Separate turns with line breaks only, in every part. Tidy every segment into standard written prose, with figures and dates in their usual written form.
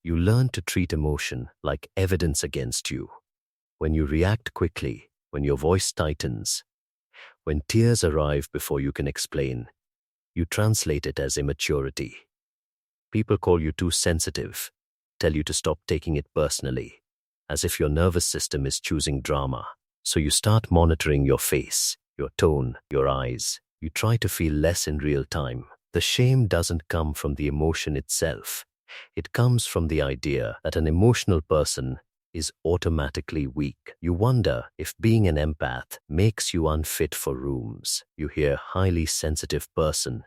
You learn to treat emotion like evidence against you. When you react quickly, when your voice tightens, when tears arrive before you can explain, you translate it as immaturity. People call you too sensitive, tell you to stop taking it personally, as if your nervous system is choosing drama. So you start monitoring your face, your tone, your eyes. You try to feel less in real time. The shame doesn't come from the emotion itself. It comes from the idea that an emotional person is automatically weak. You wonder if being an empath makes you unfit for rooms. You hear highly sensitive person,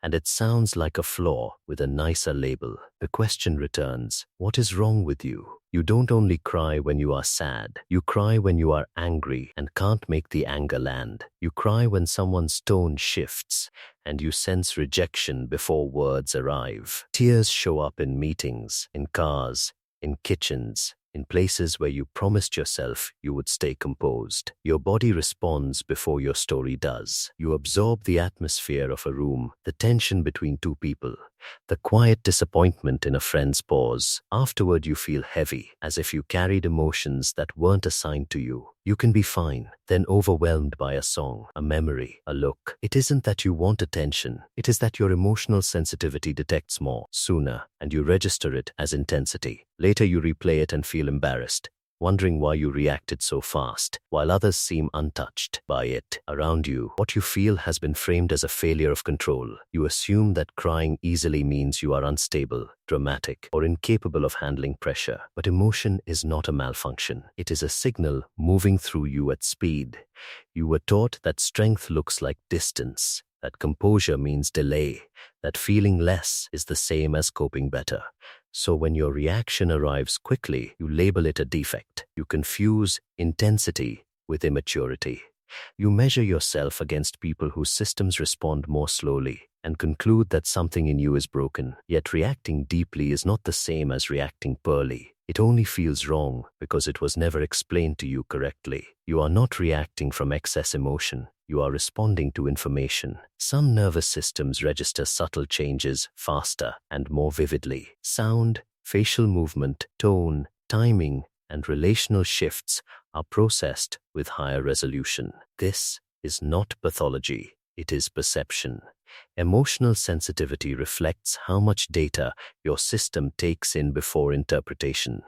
and it sounds like a flaw with a nicer label. The question returns, what is wrong with you? You don't only cry when you are sad. You cry when you are angry and can't make the anger land. You cry when someone's tone shifts and you sense rejection before words arrive. Tears show up in meetings, in cars, in kitchens, in places where you promised yourself you would stay composed. Your body responds before your story does. You absorb the atmosphere of a room, the tension between two people, the quiet disappointment in a friend's pause. Afterward, you feel heavy, as if you carried emotions that weren't assigned to you. You can be fine, then overwhelmed by a song, a memory, a look. It isn't that you want attention. It is that your emotional sensitivity detects more, sooner, and you register it as intensity. Later you replay it and feel embarrassed, wondering why you reacted so fast, while others seem untouched by it. Around you, what you feel has been framed as a failure of control. You assume that crying easily means you are unstable, dramatic, or incapable of handling pressure. But emotion is not a malfunction. It is a signal moving through you at speed. You were taught that strength looks like distance, that composure means delay, that feeling less is the same as coping better. So when your reaction arrives quickly, you label it a defect. You confuse intensity with immaturity. You measure yourself against people whose systems respond more slowly and conclude that something in you is broken. Yet reacting deeply is not the same as reacting poorly. It only feels wrong because it was never explained to you correctly. You are not reacting from excess emotion. You are responding to information. Some nervous systems register subtle changes faster and more vividly. Sound, facial movement, tone, timing, and relational shifts are processed with higher resolution. This is not pathology. It is perception. Emotional sensitivity reflects how much data your system takes in before interpretation.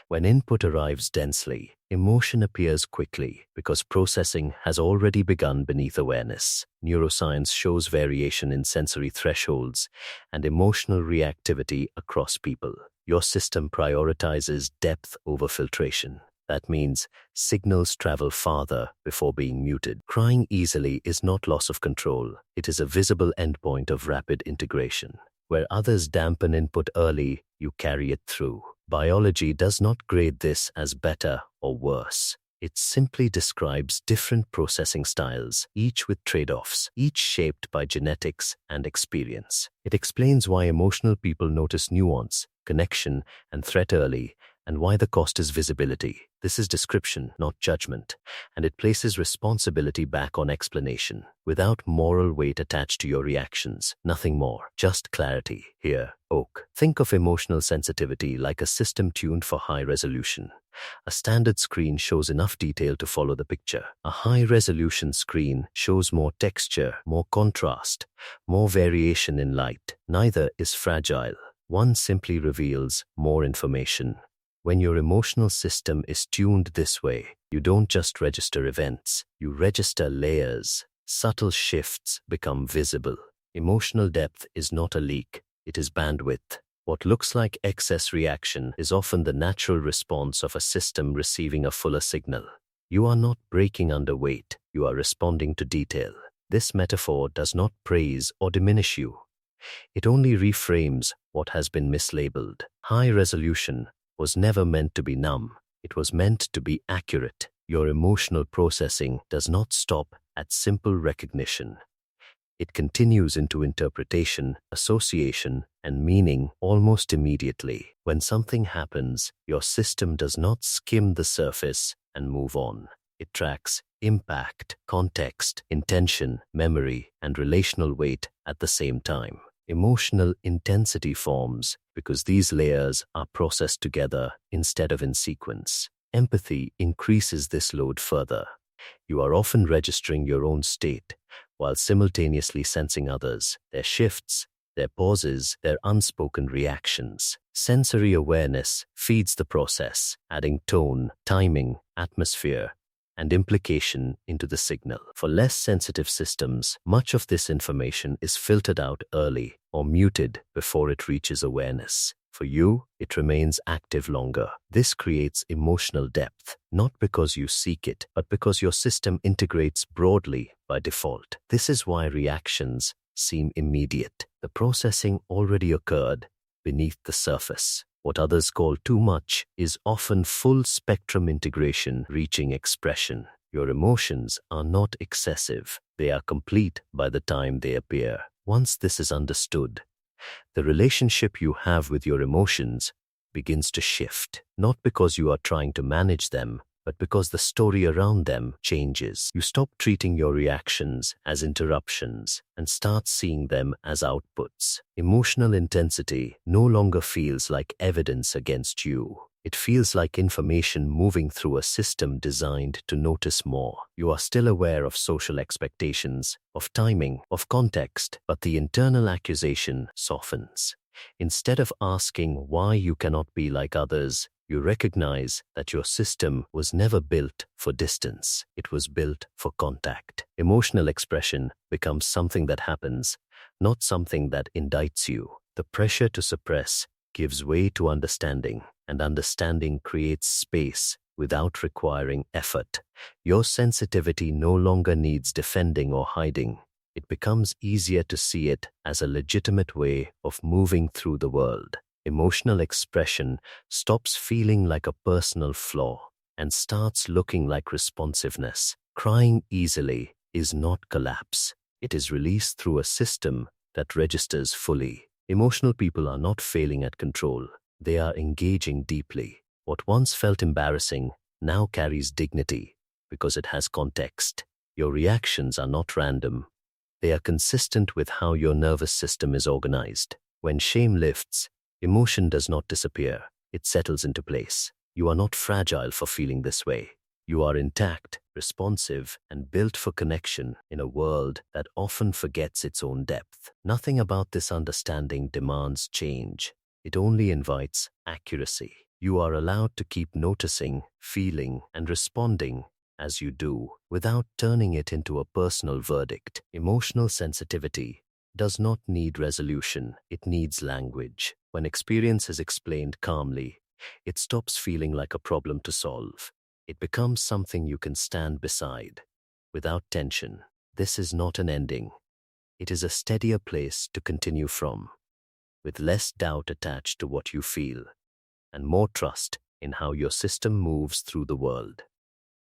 When input arrives densely, emotion appears quickly because processing has already begun beneath awareness. Neuroscience shows variation in sensory thresholds and emotional reactivity across people. Your system prioritizes depth over filtration. That means signals travel farther before being muted. Crying easily is not loss of control. It is a visible endpoint of rapid integration. Where others dampen input early, you carry it through. Biology does not grade this as better or worse. It simply describes different processing styles, each with trade-offs, each shaped by genetics and experience. It explains why emotional people notice nuance, connection, and threat early, and why the cost is visibility. This is description, not judgment, and it places responsibility back on explanation, without moral weight attached to your reactions. Nothing more, just clarity. Here, Oak. Think of emotional sensitivity like a system tuned for high resolution. A standard screen shows enough detail to follow the picture. A high-resolution screen shows more texture, more contrast, more variation in light. Neither is fragile. One simply reveals more information. When your emotional system is tuned this way, you don't just register events, you register layers. Subtle shifts become visible. Emotional depth is not a leak, it is bandwidth. What looks like excess reaction is often the natural response of a system receiving a fuller signal. You are not breaking under weight, you are responding to detail. This metaphor does not praise or diminish you. It only reframes what has been mislabeled. High resolution was never meant to be numb. It was meant to be accurate. Your emotional processing does not stop at simple recognition. It continues into interpretation, association, and meaning almost immediately. When something happens, your system does not skim the surface and move on. It tracks impact, context, intention, memory, and relational weight at the same time. Emotional intensity forms because these layers are processed together instead of in sequence. Empathy increases this load further. You are often registering your own state while simultaneously sensing others, their shifts, their pauses, their unspoken reactions. Sensory awareness feeds the process, adding tone, timing, atmosphere, and implication into the signal. For less sensitive systems, much of this information is filtered out early or muted before it reaches awareness. For you, it remains active longer. This creates emotional depth, not because you seek it, but because your system integrates broadly by default. This is why reactions seem immediate. The processing already occurred beneath the surface. What others call too much is often full spectrum integration reaching expression. Your emotions are not excessive. They are complete by the time they appear. Once this is understood, the relationship you have with your emotions begins to shift, not because you are trying to manage them, but because the story around them changes. You stop treating your reactions as interruptions and start seeing them as outputs. Emotional intensity no longer feels like evidence against you. It feels like information moving through a system designed to notice more. You are still aware of social expectations, of timing, of context, but the internal accusation softens. Instead of asking why you cannot be like others, you recognize that your system was never built for distance. It was built for contact. Emotional expression becomes something that happens, not something that indicts you. The pressure to suppress gives way to understanding, and understanding creates space without requiring effort. Your sensitivity no longer needs defending or hiding. It becomes easier to see it as a legitimate way of moving through the world. Emotional expression stops feeling like a personal flaw and starts looking like responsiveness. Crying easily is not collapse. It is released through a system that registers fully. Emotional people are not failing at control. They are engaging deeply. What once felt embarrassing now carries dignity because it has context. Your reactions are not random. They are consistent with how your nervous system is organized. When shame lifts, emotion does not disappear. It settles into place. You are not fragile for feeling this way. You are intact, responsive, and built for connection in a world that often forgets its own depth. Nothing about this understanding demands change. It only invites accuracy. You are allowed to keep noticing, feeling, and responding as you do, without turning it into a personal verdict. Emotional sensitivity does not need resolution, it needs language. When experience is explained calmly, it stops feeling like a problem to solve. It becomes something you can stand beside, without tension. This is not an ending. It is a steadier place to continue from, with less doubt attached to what you feel, and more trust in how your system moves through the world.